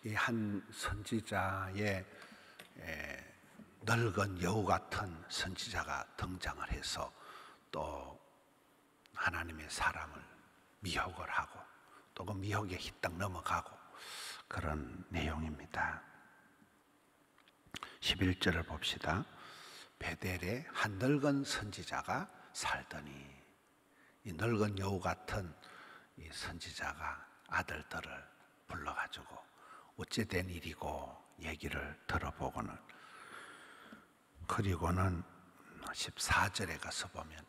이 한 선지자의 늙은 여우 같은 선지자가 등장을 해서 또 하나님의 사람을 미혹을 하고 또 그 미혹에 휘딱 넘어가고 그런 내용입니다. 11절을 봅시다. 베델에 한 늙은 선지자가 살더니, 이 늙은 여우 같은 이 선지자가 아들들을 불러가지고 어찌 된 일이고 얘기를 들어보고는, 그리고는 14절에 가서 보면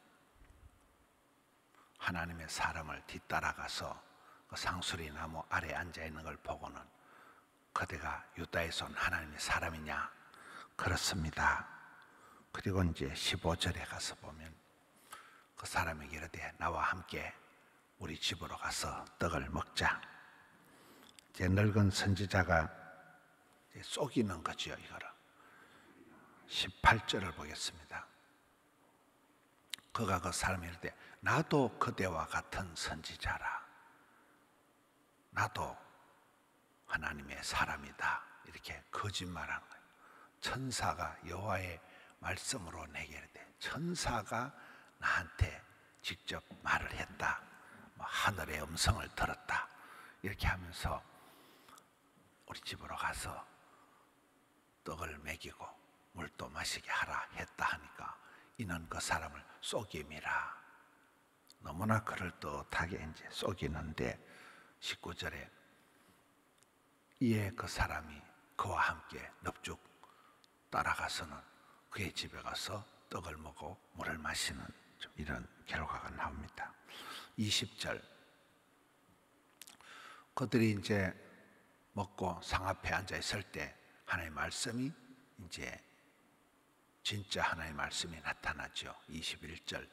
하나님의 사람을 뒤따라가서 그 상수리 나무 아래 앉아 있는 걸 보고는 그대가 유다에서 온 하나님의 사람이냐? 그렇습니다. 그리고 이제 15절에 가서 보면 그 사람에게 이르되 나와 함께 우리 집으로 가서 떡을 먹자. 이제 늙은 선지자가 이제 속이는 거죠, 이거를. 18절을 보겠습니다. 그가 그 사람이 이르되 나도 그대와 같은 선지자라. 나도 하나님의 사람이다. 이렇게 거짓말하는 거예요. 천사가 여호와의 말씀으로 내게 이르되 천사가 나한테 직접 말을 했다. 하늘의 음성을 들었다. 이렇게 하면서 우리 집으로 가서 떡을 먹이고 물도 마시게 하라 했다 하니까 이는 그 사람을 속임이라. 너무나 그럴듯하게 이제 속이는데 19절에 이에 그 사람이 그와 함께 넙죽 따라가서는 그의 집에 가서 떡을 먹고 물을 마시는 좀 이런 결과가 나옵니다. 20절 그들이 이제 먹고 상 앞에 앉아 있을 때 하나님의 말씀이 이제 진짜 하나님의 말씀이 나타나죠. 21절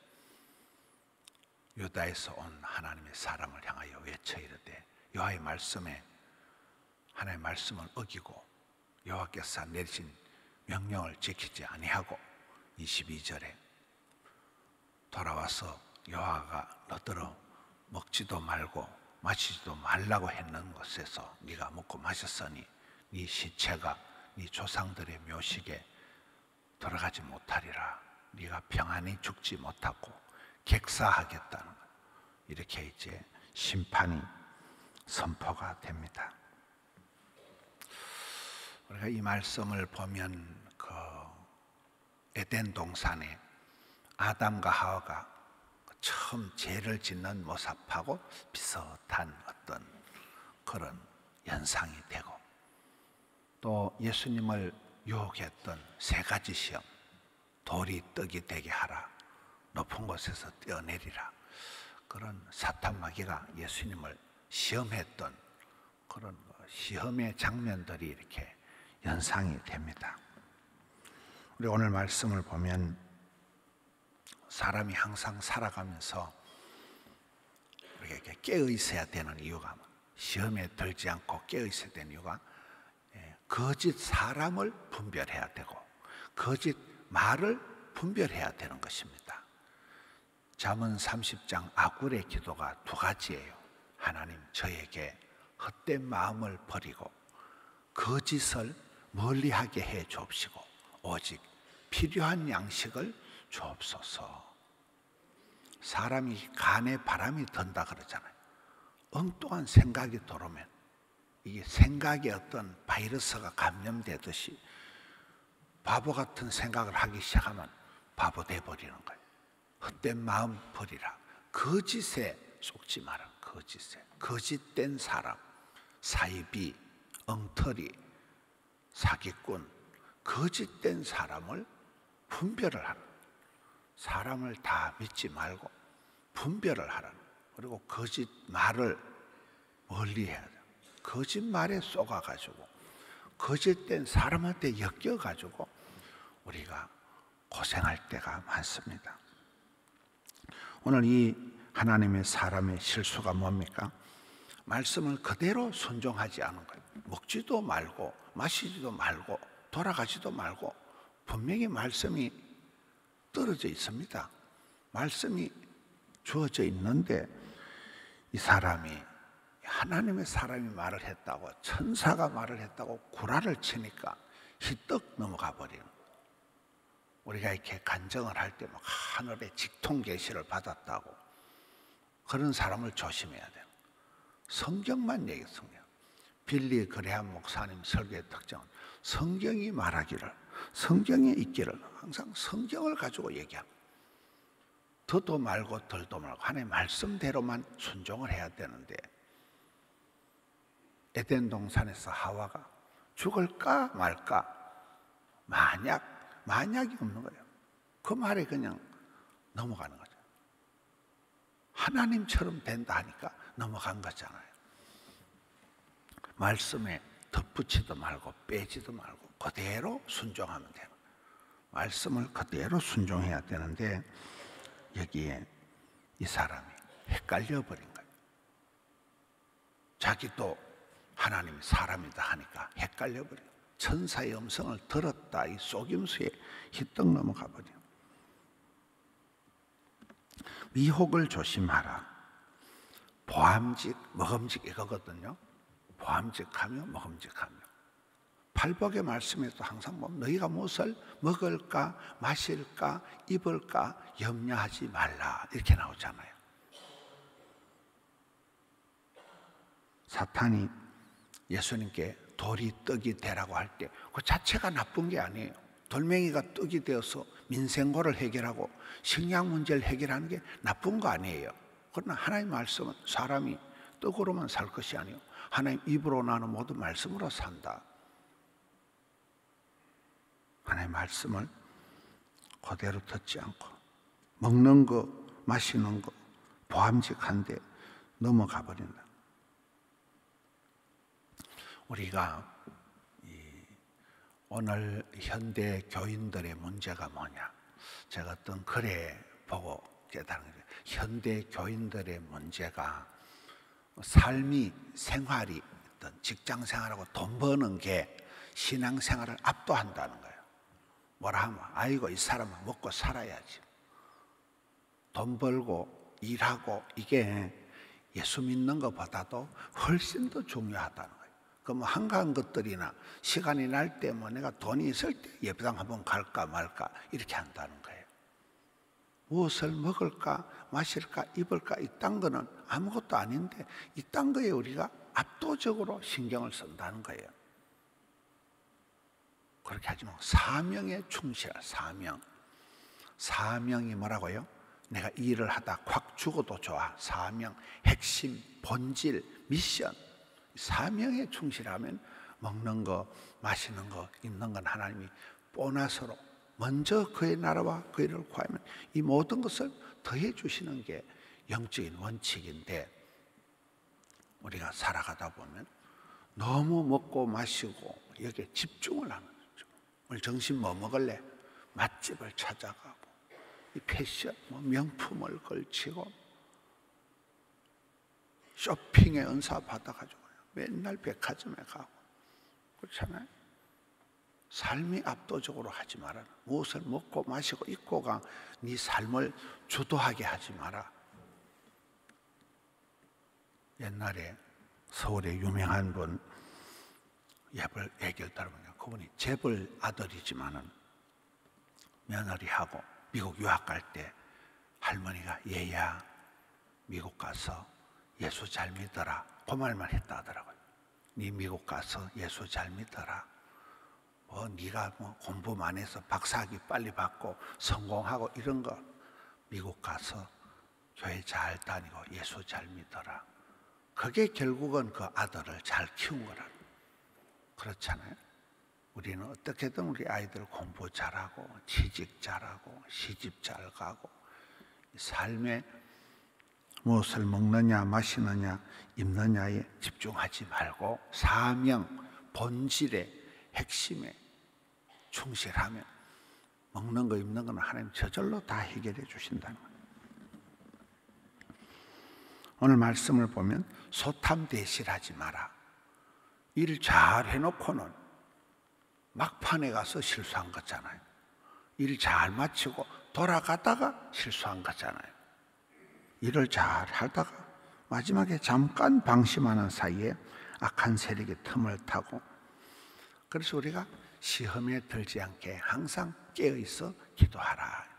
유다에서 온 하나님의 사람을 향하여 외쳐 이르되 여호와의 말씀에 하나님의 말씀을 어기고 여호와께서 내리신 명령을 지키지 아니하고 22절에 돌아와서 여호와가 너더러 먹지도 말고 마시지도 말라고 했는 곳에서 네가 먹고 마셨으니 네 시체가 네 조상들의 묘식에 들어가지 못하리라. 네가 평안히 죽지 못하고 객사하겠다는 것. 이렇게 이제 심판이 선포가 됩니다. 우리가 이 말씀을 보면 그 에덴 동산에 아담과 하와가 처음 죄를 짓는 모습하고 비슷한 어떤 그런 현상이 되고, 또 예수님을 유혹했던 세 가지 시험, 돌이 떡이 되게 하라, 높은 곳에서 뛰어내리라, 그런 사탄 마귀가 예수님을 시험했던 그런 시험의 장면들이 이렇게 연상이 됩니다. 우리 오늘 말씀을 보면 사람이 항상 살아가면서 이렇게 깨어 있어야 되는 이유가, 시험에 들지 않고 깨어 있어야 되는 이유가 거짓 사람을 분별해야 되고 거짓 말을 분별해야 되는 것입니다. 잠언 30장 아굴의 기도가 두 가지예요. 하나님 저에게 헛된 마음을 버리고 거짓을 멀리하게 해 주옵시고 오직 필요한 양식을 주옵소서. 사람이 간에 바람이 든다 그러잖아요. 엉뚱한 생각이 들어오면 이게 생각에 어떤 바이러스가 감염되듯이 바보 같은 생각을 하기 시작하면 바보 돼버리는 거예요. 헛된 마음 버리라. 거짓에 속지 마라. 거짓에. 거짓된 사람, 사이비, 엉터리, 사기꾼, 거짓된 사람을 분별을 하라. 사람을 다 믿지 말고 분별을 하라. 그리고 거짓말을 멀리해야 돼. 거짓말에 속아가지고 거짓된 사람한테 엮여가지고 우리가 고생할 때가 많습니다. 오늘 이 하나님의 사람의 실수가 뭡니까? 말씀을 그대로 순종하지 않은 거예요. 먹지도 말고 마시지도 말고 돌아가지도 말고 분명히 말씀이 떨어져 있습니다. 말씀이 주어져 있는데 이 사람이 하나님의 사람이 말을 했다고, 천사가 말을 했다고 구라를 치니까 희떡 넘어가 버리는. 우리가 이렇게 간증을 할 때 막 하늘의 직통 계시를 받았다고, 그런 사람을 조심해야 돼요. 성경만 얘기해. 성경. 빌리 그레함 목사님 설교의 특징은 성경이 말하기를, 성경에 있기를, 항상 성경을 가지고 얘기합니다. 더도 말고 덜도 말고 하나님의 말씀대로만 순종을 해야 되는데, 에덴 동산에서 하와가 죽을까 말까 만약이 없는 거예요. 그 말에 그냥 넘어가는 거죠. 하나님처럼 된다 하니까 넘어간 거잖아요. 말씀에 덧붙이도 말고 빼지도 말고 그대로 순종하면 돼요. 말씀을 그대로 순종해야 되는데, 여기에 이 사람이 헷갈려 버린 거예요. 자기도 하나님이 사람이다 하니까 헷갈려 버려요. 천사의 음성을 들었다, 이 속임수에 희떡 넘어가 버려요. 미혹을 조심하라. 보암직, 먹음직 이거거든요. 보암직하며 먹음직하며. 팔복의 말씀에도 항상 너희가 무엇을 먹을까 마실까 입을까 염려하지 말라 이렇게 나오잖아요. 사탄이 예수님께 돌이 떡이 되라고 할 때 그 자체가 나쁜 게 아니에요. 돌멩이가 떡이 되어서 민생고를 해결하고 식량 문제를 해결하는 게 나쁜 거 아니에요. 그러나 하나님의 말씀은 사람이 떡으로만 살 것이 아니에요. 하나님 입으로 나는 모든 말씀으로 산다. 하나님의 말씀을 그대로 듣지 않고 먹는 거 마시는 거 보암직한데 넘어가 버린다. 우리가 오늘 현대 교인들의 문제가 뭐냐? 제가 어떤 글에 보고 깨달은 거예요. 현대 교인들의 문제가 삶이, 생활이, 어떤 직장 생활하고 돈 버는 게 신앙 생활을 압도한다는 거예요. 뭐라 하면 아이고 이 사람은 먹고 살아야지. 돈 벌고 일하고 이게 예수 믿는 것보다도 훨씬 더 중요하다는 거예요. 그럼 한가한 것들이나 시간이 날 때 뭐 내가 돈이 있을 때 예배당 한번 갈까 말까 이렇게 한다는 거예요. 무엇을 먹을까 마실까 입을까 이딴 거는 아무것도 아닌데 이딴 거에 우리가 압도적으로 신경을 쓴다는 거예요. 그렇게 하지 말고 사명에 충실할 사명이 뭐라고요? 내가 이 일을 하다 확 죽어도 좋아. 사명, 핵심, 본질, 미션. 사명에 충실하면 먹는 거, 마시는 거, 입는 건 하나님이 보너스로 먼저 그의 나라와 그의 일을 구하면 이 모든 것을 더해 주시는 게 영적인 원칙인데, 우리가 살아가다 보면 너무 먹고 마시고 여기에 집중을 하는 거죠. 오늘 점심 뭐 먹을래? 맛집을 찾아가고 이 패션, 명품을 걸치고 쇼핑에 은사 받아가지고 맨날 백화점에 가고 그렇잖아요. 삶이 압도적으로 하지 마라. 무엇을 먹고 마시고 입고가 네 삶을 주도하게 하지 마라. 옛날에 서울에 유명한 분 얘기를 들어보니까 그분이 재벌 아들이지만은 며느리하고 미국 유학 갈 때 할머니가 얘야 미국 가서 예수 잘 믿어라 그 말만 했다 하더라고요. 네 미국 가서 예수 잘 믿어라. 네가 공부만 해서 박사학위 빨리 받고 성공하고 이런 거 미국 가서 교회 잘 다니고 예수 잘 믿어라. 그게 결국은 그 아들을 잘 키운 거라. 그렇잖아요. 우리는 어떻게든 우리 아이들 공부 잘하고 취직 잘하고 시집 잘 가고 삶에 무엇을 먹느냐 마시느냐 입느냐에 집중하지 말고 사명, 본질의 핵심에 충실하면 먹는 거 입는 거는 하나님 저절로 다 해결해 주신다는 거예요. 오늘 말씀을 보면 소탐대실하지 마라. 일 잘 해놓고는 막판에 가서 실수한 거잖아요. 일 잘 마치고 돌아가다가 실수한 거잖아요. 일을 잘 하다가 마지막에 잠깐 방심하는 사이에 악한 세력의 틈을 타고, 그래서 우리가 시험에 들지 않게 항상 깨어있어 기도하라.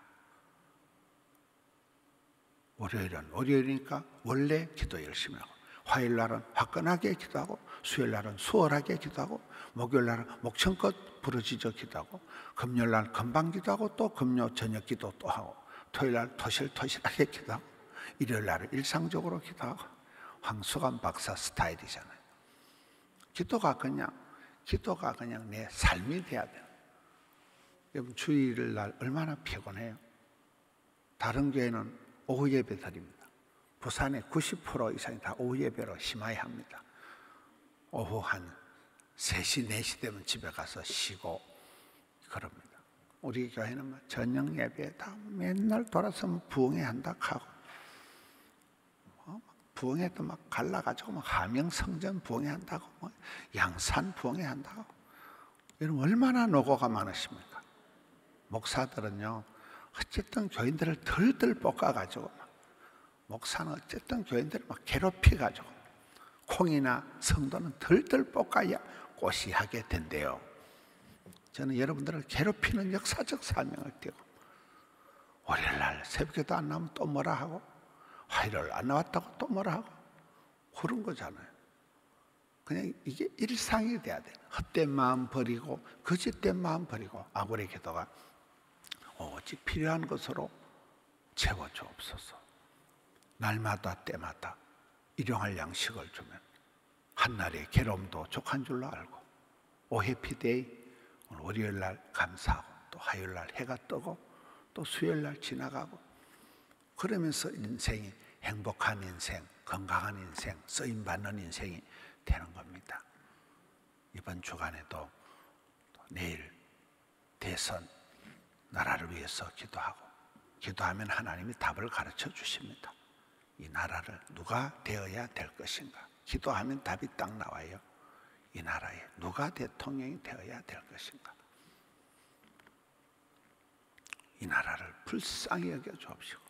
월요일은 월요일이니까 원래 기도 열심히 하고, 화요일 날은 화끈하게 기도하고, 수요일 날은 수월하게 기도하고, 목요일 날은 목청껏 부르짖어 기도하고, 금요일 날 금방 기도하고, 또 금요 저녁 기도 또 하고, 토요일 날 토실토실하게 기도하고, 일요일 날은 일상적으로 기도하고. 황수관 박사 스타일이잖아요. 기도가 그냥 내 삶이 돼야 돼요. 여러분, 주일날 얼마나 피곤해요. 다른 교회는 오후 예배 드립니다. 부산의 90% 이상이 다 오후 예배로 심화해야 합니다. 오후 한 3시, 4시 되면 집에 가서 쉬고 그럽니다. 우리 교회는 저녁 예배 다 맨날 돌아서면 부흥회 한다 하고, 부흥회도 막 갈라가지고 하명성전 부흥회 한다고, 양산 부흥회 한다고. 여러분, 얼마나 노고가 많으십니까? 목사들은요, 어쨌든 교인들을 덜덜 볶아가지고, 목사는 어쨌든 교인들을 막 괴롭혀가지고, 콩이나 성도는 덜덜 볶아야 꽃이 하게 된대요. 저는 여러분들을 괴롭히는 역사적 사명을 띠고, 월요일날 새벽에도 안 나오면 또 뭐라 하고, 화요일 안 나왔다고 또 뭐라 하고, 그런 거잖아요. 그냥 이게 일상이 돼야 돼요. 헛된 마음 버리고, 거짓된 마음 버리고, 아구리 기도가 오직 필요한 것으로 채워주옵소서. 날마다 때마다 일용할 양식을 주면 한날의 괴로움도 족한 줄로 알고, 오 해피데이, 오늘 월요일 날 감사하고, 또 화요일 날 해가 뜨고, 또 수요일 날 지나가고, 그러면서 인생이 행복한 인생, 건강한 인생, 쓰임받는 인생이 되는 겁니다. 이번 주간에도 내일 대선, 나라를 위해서 기도하면 하나님이 답을 가르쳐 주십니다. 이 나라를 누가 되어야 될 것인가? 기도하면 답이 딱 나와요. 이 나라에 누가 대통령이 되어야 될 것인가? 이 나라를 불쌍히 여겨 주옵시고,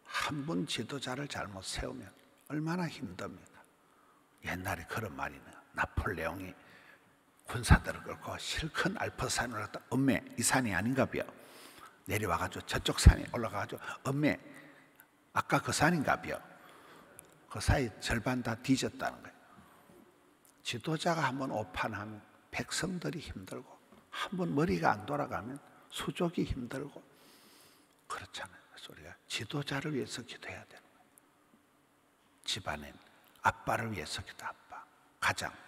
한 분 지도자를 잘못 세우면 얼마나 힘듭니까? 옛날에 그런 말이 있네요. 나폴레옹이 군사들을 끌고 실컷 알프산으로 갔다, 엄매, 이 산이 아닌가벼. 내려와가지고 저쪽 산에 올라가가지고, 엄매, 아까 그 산인가벼. 그 사이 절반 다 뒤졌다는 거예요. 지도자가 한번 오판하면 백성들이 힘들고, 한번 머리가 안 돌아가면 수족이 힘들고 그렇잖아요. 그래서 우리가 지도자를 위해서 기도해야 되는 거예요. 집안엔 아빠를 위해서 기도, 아빠.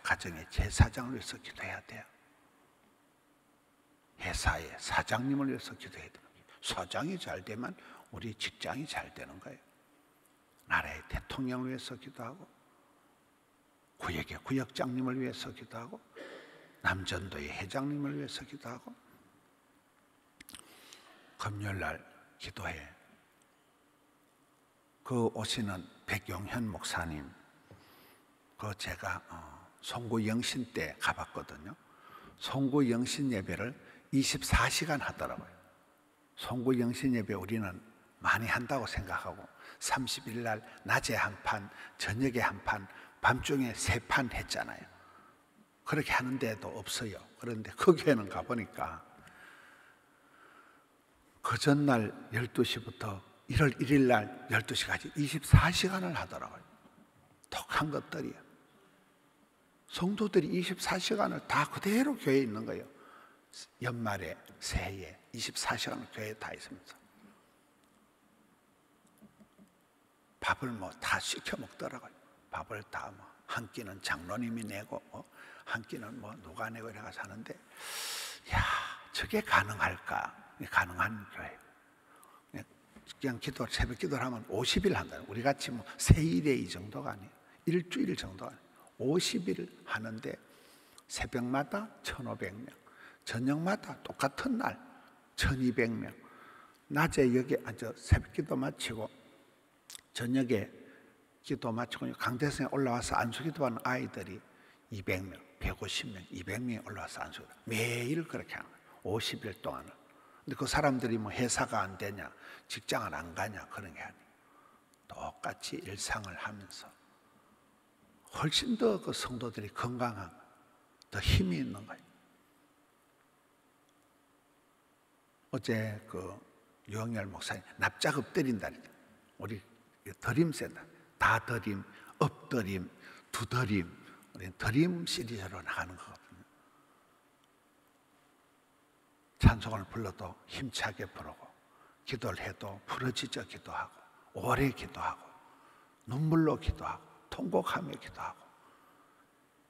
가정의 제사장을 위해서 기도해야 돼요. 회사의 사장님을 위해서 기도해야 되는 거예요. 사장이 잘 되면 우리 직장이 잘 되는 거예요. 나라의 대통령을 위해서 기도하고, 구역의 구역장님을 위해서 기도하고, 남전도의 회장님을 위해서 기도하고. 금요일날 기도해. 그 오시는 백용현 목사님, 그 제가 송구 영신 때 가봤거든요. 송구 영신 예배를 24시간 하더라고요. 송구 영신 예배 우리는 많이 한다고 생각하고, 30일 날 낮에 한 판, 저녁에 한 판, 밤중에 3판 했잖아요. 그렇게 하는 데도 없어요. 그런데 그 교회는 가보니까 그 전날 12시부터 1월 1일 날 12시까지 24시간을 하더라고요. 독한 것들이에요. 성도들이 24시간을 다 그대로 교회에 있는 거예요. 연말에, 새해에 24시간을 교회에 다 있으면서 밥을 다 시켜 먹더라고요. 밥을 다 한 끼는 장로님이 내고, 한 끼는 누가 내고 이래가서 하는데, 야, 저게 가능할까? 가능한 교회. 그냥 새벽 기도를 하면 50일 한다. 우리 같이 세일에 이 정도가 아니에요. 일주일 정도가 아니에요. 50일 하는데 새벽마다 1,500명, 저녁마다 똑같은 날 1,200명. 낮에 여기 앉아 새벽 기도 마치고 저녁에 기도 마치고 강대성에 올라와서 안수기도하는 아이들이 200명, 150명, 200명이 올라와서 안수기도. 매일 그렇게 하는 거예요. 50일 동안을. 근데 그 사람들이 회사가 안 되냐, 직장을 안 가냐, 그런 게 아니에요. 똑같이 일상을 하면서 훨씬 더 그 성도들이 건강한, 더 힘이 있는 거예요. 어제 그 유영열 목사님 납작 엎드린다니까. 우리 드림 센다. 다드림, 엎드림, 두드림, 우리 드림 시리즈로 나가는 거거든요. 찬송을 불러도 힘차게 부르고, 기도를 해도 부르짖어 기도하고, 오래 기도하고, 눈물로 기도하고, 통곡하며 기도하고.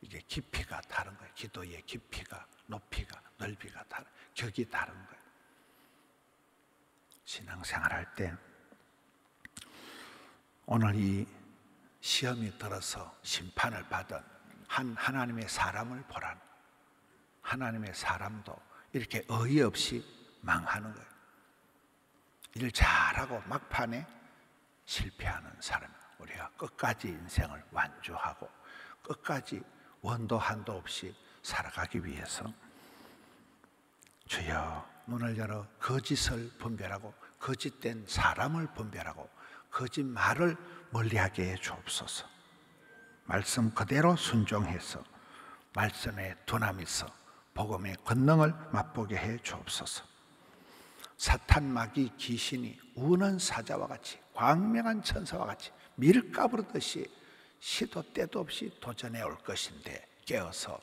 이게 깊이가 다른 거예요. 기도의 깊이가, 높이가, 넓이가 다른, 격이 다른 거예요. 신앙생활 할 때 오늘 이 시험이 들어서 심판을 받은 한 하나님의 사람을 보라는, 하나님의 사람도 이렇게 어이없이 망하는 거예요. 일 잘하고 막판에 실패하는 사람, 우리가 끝까지 인생을 완주하고 끝까지 원도 한도 없이 살아가기 위해서 주여 눈을 열어 거짓을 분별하고 거짓된 사람을 분별하고 거짓말을 멀리하게 해 주옵소서. 말씀 그대로 순종해서 말씀에 두나미서 복음의 권능을 맛보게 해 주옵소서. 사탄 마귀 귀신이 우는 사자와 같이, 광명한 천사와 같이 밀가부르듯이 시도 때도 없이 도전해 올 것인데 깨어서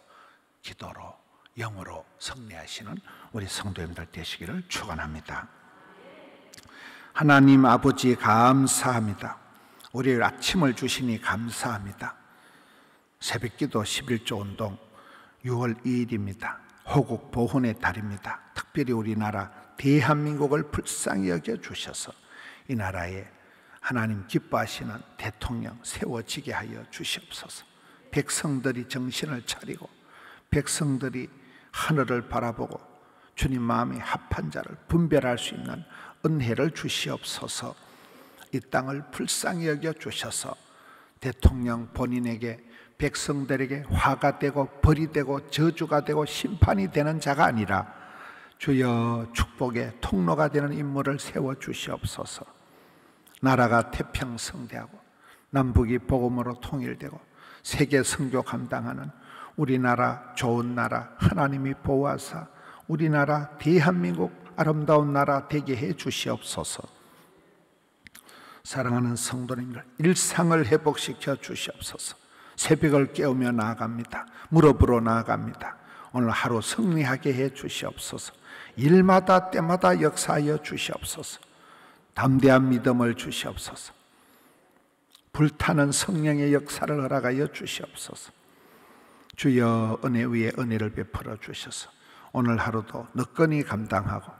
기도로 영으로 승리하시는 우리 성도님들 되시기를 축원합니다. 하나님 아버지 감사합니다. 우리 아침을 주시니 감사합니다. 새벽기도 11조 운동 6월 2일입니다. 호국 보훈의 달입니다. 특별히 우리나라 대한민국을 불쌍히 여겨 주셔서 이 나라에 하나님 기뻐하시는 대통령 세워지게 하여 주시옵소서. 백성들이 정신을 차리고 백성들이 하늘을 바라보고 주님 마음에 합한 자를 분별할 수 있는 은혜를 주시옵소서. 이 땅을 불쌍히 여겨 주셔서 대통령 본인에게, 백성들에게 화가 되고 벌이 되고 저주가 되고 심판이 되는 자가 아니라 주여 축복의 통로가 되는 인물을 세워 주시옵소서. 나라가 태평성대하고 남북이 복음으로 통일되고 세계 선교 감당하는 우리나라 좋은 나라 하나님이 보호하사 우리나라 대한민국 아름다운 나라 되게 해 주시옵소서. 사랑하는 성도님들 일상을 회복시켜 주시옵소서. 새벽을 깨우며 나아갑니다. 무릎으로 나아갑니다. 오늘 하루 승리하게 해 주시옵소서. 일마다 때마다 역사하여 주시옵소서. 담대한 믿음을 주시옵소서. 불타는 성령의 역사를 허락하여 주시옵소서. 주여 은혜 위에 은혜를 베풀어 주셔서 오늘 하루도 너끈히 감당하고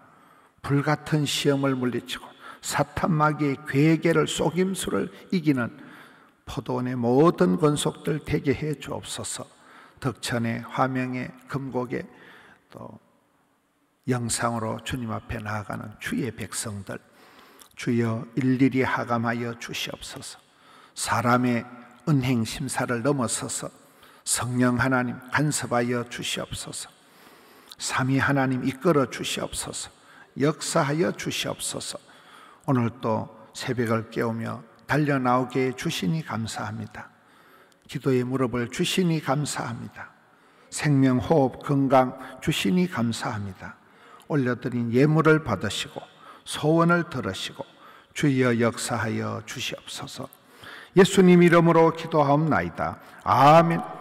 불같은 시험을 물리치고 사탄 마귀의 괴계를 속임수를 이기는 포도원의 모든 권속들 되게 해 주옵소서. 덕천의 화명의 금곡의 또 영상으로 주님 앞에 나아가는 주의 백성들 주여 일일이 하감하여 주시옵소서. 사람의 은행 심사를 넘어서서 성령 하나님 간섭하여 주시옵소서. 삼위 하나님 이끌어 주시옵소서. 역사하여 주시옵소서. 오늘 또 새벽을 깨우며 달려나오게 주시니 감사합니다. 기도의 무릎을 주시니 감사합니다. 생명 호흡 건강 주시니 감사합니다. 올려드린 예물을 받으시고 소원을 들으시고 주여 역사하여 주시옵소서. 예수님 이름으로 기도하옵나이다. 아멘.